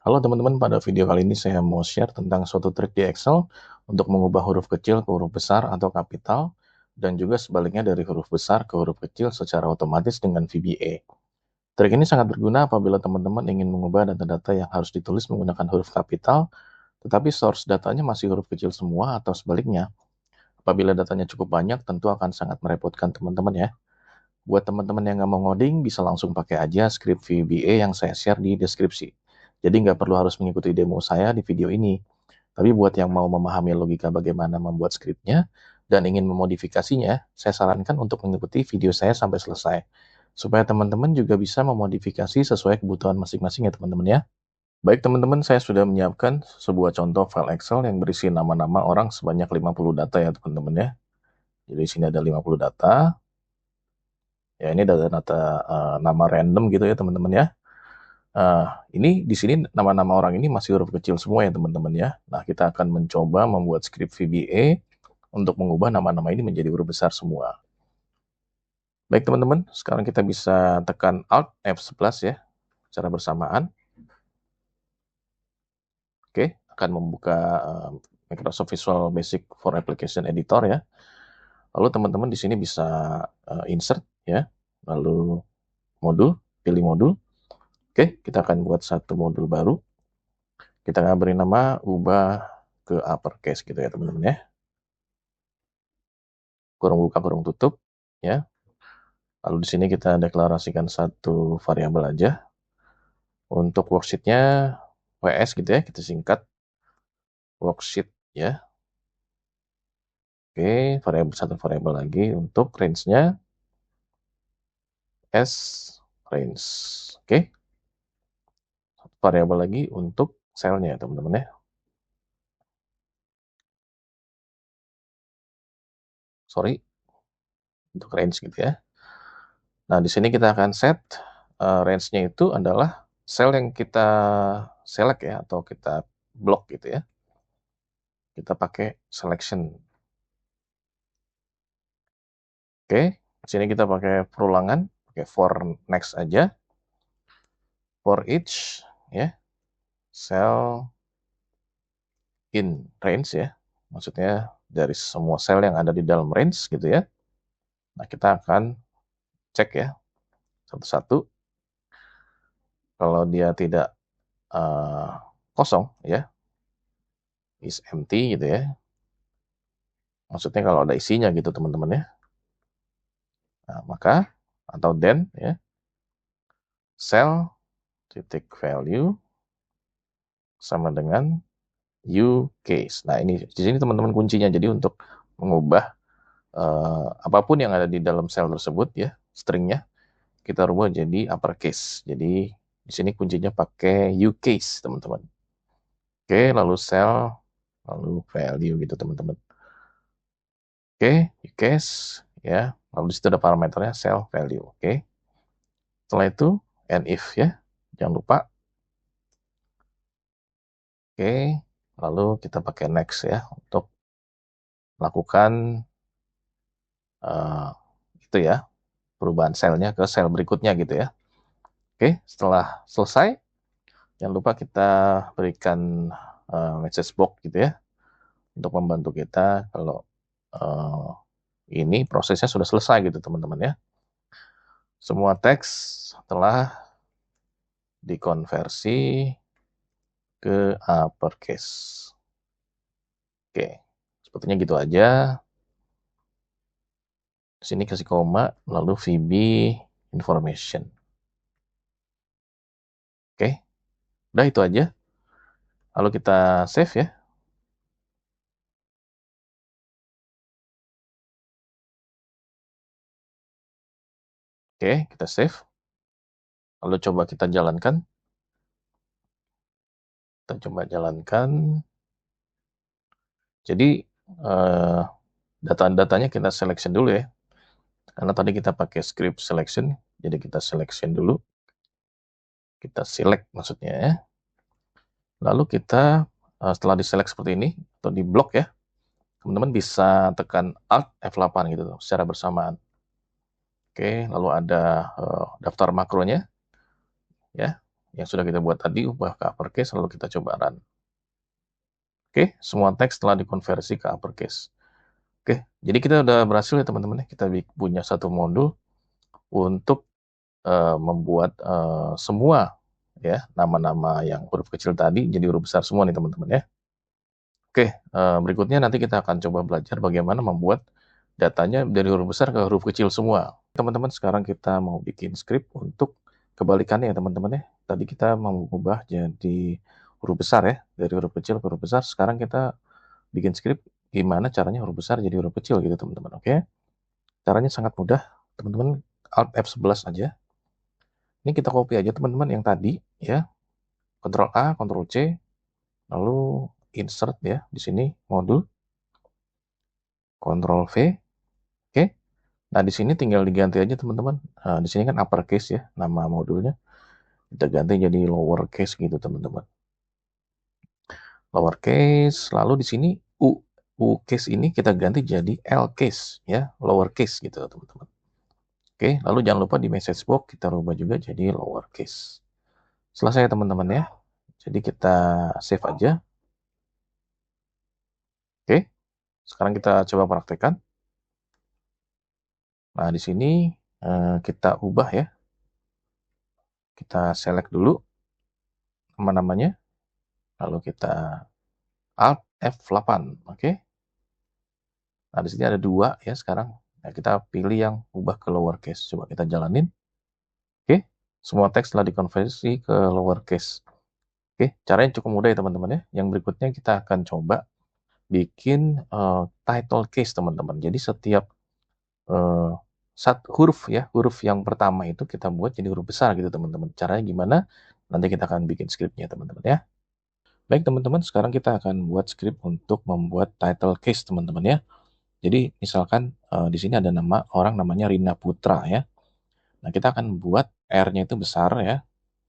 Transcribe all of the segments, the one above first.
Halo teman-teman, pada video kali ini saya mau share tentang suatu trik di Excel untuk mengubah huruf kecil ke huruf besar atau kapital, dan juga sebaliknya dari huruf besar ke huruf kecil secara otomatis dengan VBA. Trik ini sangat berguna apabila teman-teman ingin mengubah data-data yang harus ditulis menggunakan huruf kapital, tetapi source datanya masih huruf kecil semua atau sebaliknya. Apabila datanya cukup banyak, tentu akan sangat merepotkan teman-teman ya. Buat teman-teman yang nggak mau ngoding, bisa langsung pakai aja script VBA yang saya share di deskripsi. Jadi nggak perlu harus mengikuti demo saya di video ini. Tapi buat yang mau memahami logika bagaimana membuat skripnya dan ingin memodifikasinya, saya sarankan untuk mengikuti video saya sampai selesai. Supaya teman-teman juga bisa memodifikasi sesuai kebutuhan masing-masing ya teman-teman ya. Baik teman-teman, saya sudah menyiapkan sebuah contoh file Excel yang berisi nama-nama orang sebanyak 50 data ya teman-teman ya. Jadi di sini ada 50 data. Ya, ini data-data nama random gitu ya teman-teman ya. Ini di sini nama-nama orang ini masih huruf kecil semua ya teman-teman ya. Nah, kita akan mencoba membuat script VBA untuk mengubah nama-nama ini menjadi huruf besar semua. Baik teman-teman, sekarang kita bisa tekan Alt F11 ya, secara bersamaan. Oke, akan membuka Microsoft Visual Basic for Application Editor ya. Lalu teman-teman di sini bisa insert ya, lalu modul, pilih modul. Oke, kita akan buat satu modul baru. Kita akan beri nama ubah ke uppercase gitu ya teman-teman ya. Kurung buka, kurung tutup ya. Lalu di sini kita deklarasikan satu variabel aja. Untuk worksheet-nya WS gitu ya, kita singkat worksheet ya. Oke, satu variabel lagi untuk range-nya S range. Oke. Satu variabel lagi untuk cell-nya teman-teman ya. Sorry, untuk range gitu ya. Nah, di sini kita akan set range-nya itu adalah sel yang kita select ya, atau kita block gitu ya. Kita pakai selection. Oke, di sini kita pakai perulangan, pakai for next aja. For each ya, cell in range ya. Maksudnya dari semua sel yang ada di dalam range gitu ya. Nah, kita akan cek ya satu-satu. Kalau dia tidak kosong ya, is empty gitu ya. Maksudnya kalau ada isinya gitu teman-teman ya. Nah, maka atau then ya, cell titik value sama dengan uCase. Nah, ini di sini teman-teman kuncinya. Jadi untuk mengubah apapun yang ada di dalam sel tersebut ya, stringnya kita rubah jadi uppercase. Jadi di sini kuncinya pakai uCase, teman-teman. Oke, lalu cell, lalu value gitu, teman-teman. Oke, uCase ya. Lalu di situ ada parameternya cell value. Oke. Setelah itu and if ya. Jangan lupa. Oke, lalu kita pakai next ya untuk melakukan itu ya, perubahan selnya ke sel berikutnya gitu ya. Oke, setelah selesai, jangan lupa kita berikan message box gitu ya, untuk membantu kita kalau ini prosesnya sudah selesai gitu teman-teman ya. Semua teks telah dikonversi ke uppercase. Oke, sepertinya gitu aja. Di sini kasih koma, lalu VB information. Oke, udah itu aja. Lalu kita save ya. Oke, kita save. Lalu coba kita jalankan. Kita coba jalankan. Jadi data-datanya kita selection dulu ya. Karena tadi kita pakai script selection, jadi kita selection dulu. Kita select maksudnya ya. Lalu kita setelah diselect seperti ini, atau di block ya, teman-teman bisa tekan Alt F8 gitu secara bersamaan. Oke, lalu ada daftar makronya ya. yang sudah kita buat tadi, ubah ke uppercase, lalu kita coba run. Oke, semua teks telah dikonversi ke uppercase. Oke, jadi kita udah berhasil ya teman-teman. Kita punya satu modul untuk membuat semua ya nama-nama yang huruf kecil tadi jadi huruf besar semua nih teman-teman ya. Oke, berikutnya nanti kita akan coba belajar bagaimana membuat datanya dari huruf besar ke huruf kecil semua. Teman-teman, sekarang kita mau bikin script untuk kebalikannya ya teman-teman ya. Tadi kita mau ubah jadi huruf besar ya, dari huruf kecil ke huruf besar. Sekarang kita bikin script gimana caranya huruf besar jadi huruf kecil gitu teman-teman. Oke, caranya sangat mudah. Teman-teman, Alt F11 aja. Ini kita copy aja teman-teman yang tadi ya. Ctrl A, Ctrl C, lalu insert ya di sini modul. Ctrl V. Oke. Nah, di sini tinggal diganti aja teman-teman. Nah, di sini kan uppercase ya nama modulnya. Kita ganti jadi lowercase gitu teman-teman. Lowercase, lalu di sini U case ini kita ganti jadi L case ya, lowercase gitu teman-teman. Oke, lalu jangan lupa di message box kita rubah juga jadi lowercase. Selesai teman-teman ya. Jadi kita save aja. Oke, sekarang kita coba praktekkan. Nah, di sini kita ubah ya. Kita select dulu nama-namanya. Lalu kita Alt F8. Oke. Nah, di sini ada 2 ya sekarang. Nah, kita pilih yang ubah ke lowercase. Coba kita jalanin. Oke. Semua teks telah dikonversi ke lowercase. Oke, caranya cukup mudah ya teman-teman ya. Yang berikutnya kita akan coba bikin title case teman-teman. Jadi setiap huruf ya, huruf yang pertama itu kita buat jadi huruf besar gitu teman-teman. Caranya gimana? Nanti kita akan bikin scriptnya teman-teman ya. Baik teman-teman, sekarang kita akan buat script untuk membuat title case teman-teman ya. Jadi misalkan di sini ada nama orang namanya Rina Putra ya. Nah, kita akan buat R-nya itu besar ya,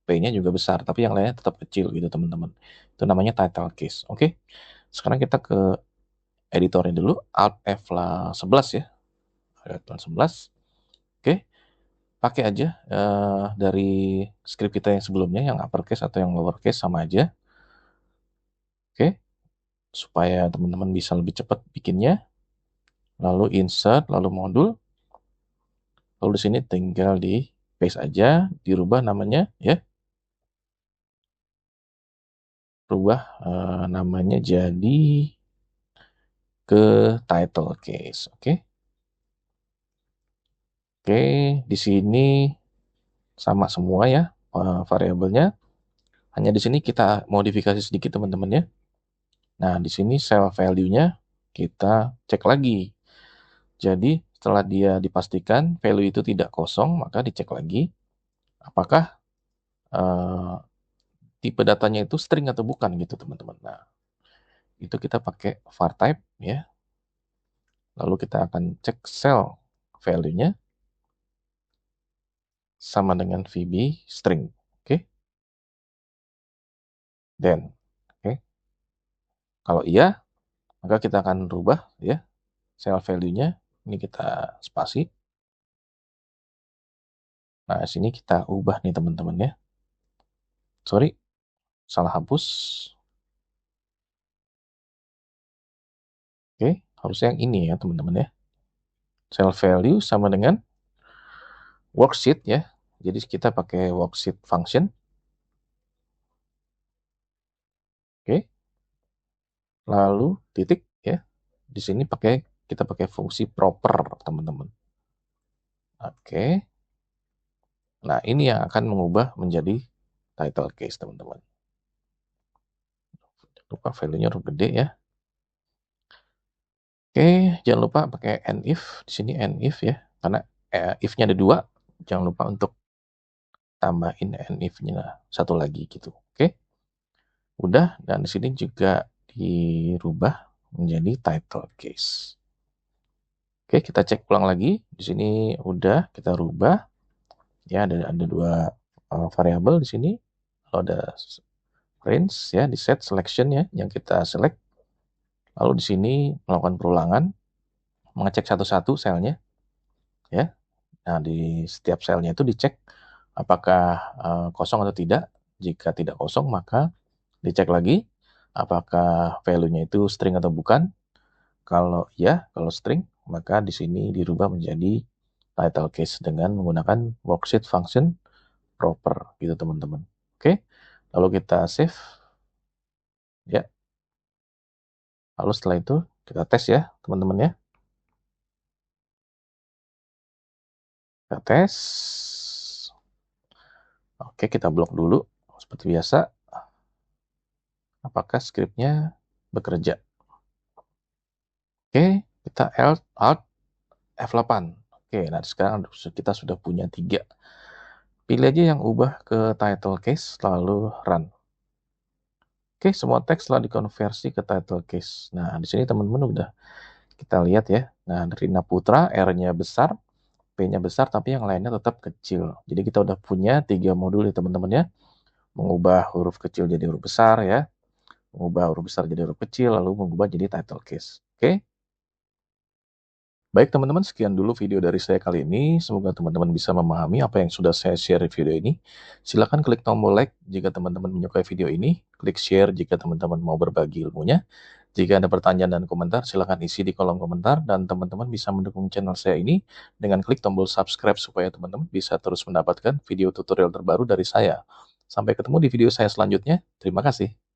P-nya juga besar, tapi yang lainnya tetap kecil gitu teman-teman. Itu namanya title case. Oke. Sekarang kita ke editornya dulu, Alt F11 ya. Alt F11. Oke. Pakai aja dari script kita yang sebelumnya, yang uppercase atau yang lowercase sama aja. Oke. Supaya teman-teman bisa lebih cepat bikinnya. Lalu insert, lalu modul. Lalu di sini tinggal di paste aja, dirubah namanya ya. Rubah namanya jadi ke title case. Oke. Oke, di sini sama semua ya variabelnya. Hanya di sini kita modifikasi sedikit teman-teman ya. Nah, di sini cell value-nya kita cek lagi. Jadi, setelah dia dipastikan value itu tidak kosong, maka dicek lagi apakah tipe datanya itu string atau bukan gitu teman-teman. Nah, itu kita pakai var type ya. Lalu kita akan cek cell value-nya sama dengan VB string. Oke. Then, oke. Kalau iya, maka kita akan rubah ya cell value-nya. Ini kita spasi. Nah, sini kita ubah nih teman-teman ya. Sorry, salah hapus. Oke, harusnya yang ini ya teman-teman ya. Cell value sama dengan worksheet ya. Jadi kita pakai worksheet function. Oke. Lalu titik ya. Di sini kita pakai fungsi proper teman-teman. Oke. Nah, ini yang akan mengubah menjadi title case teman-teman. Lupa value-nya huruf gede ya. Oke, jangan lupa pakai end if. Di sini end if ya. Karena if-nya ada 2. Jangan lupa untuk tambahin end if-nya satu lagi gitu. Oke. Udah, dan di sini juga dirubah menjadi title case. Oke, kita cek ulang lagi. Di sini udah kita rubah. Ya, ada 2 variabel di sini. Lalu ada range ya, di set selection ya yang kita select. Lalu di sini melakukan perulangan, mengecek satu-satu selnya ya. Nah, di setiap selnya itu dicek apakah kosong atau tidak. Jika tidak kosong, maka dicek lagi apakah value-nya itu string atau bukan. Kalau ya, kalau string, maka di sini dirubah menjadi title case dengan menggunakan worksheet function proper gitu teman-teman. Oke, lalu kita save ya. Lalu setelah itu kita tes ya teman-teman ya. Kita tes. Oke, kita blok dulu seperti biasa. Apakah scriptnya bekerja? Oke, kita Alt F8. Oke, nah sekarang kita sudah punya 3. Pilih aja yang ubah ke title case, lalu run. Oke, semua teks telah dikonversi ke title case. Nah, di sini teman-teman udah kita lihat ya. Nah, Rina Putra, R-nya besar, P-nya besar, tapi yang lainnya tetap kecil. Jadi kita udah punya 3 modul ya teman-teman ya. Mengubah huruf kecil jadi huruf besar ya. Mengubah huruf besar jadi huruf kecil, lalu mengubah jadi title case. Oke? Baik teman-teman, sekian dulu video dari saya kali ini. Semoga teman-teman bisa memahami apa yang sudah saya share di video ini. Silahkan klik tombol like jika teman-teman menyukai video ini. Klik share jika teman-teman mau berbagi ilmunya. Jika ada pertanyaan dan komentar, silahkan isi di kolom komentar. Dan teman-teman bisa mendukung channel saya ini dengan klik tombol subscribe supaya teman-teman bisa terus mendapatkan video tutorial terbaru dari saya. Sampai ketemu di video saya selanjutnya. Terima kasih.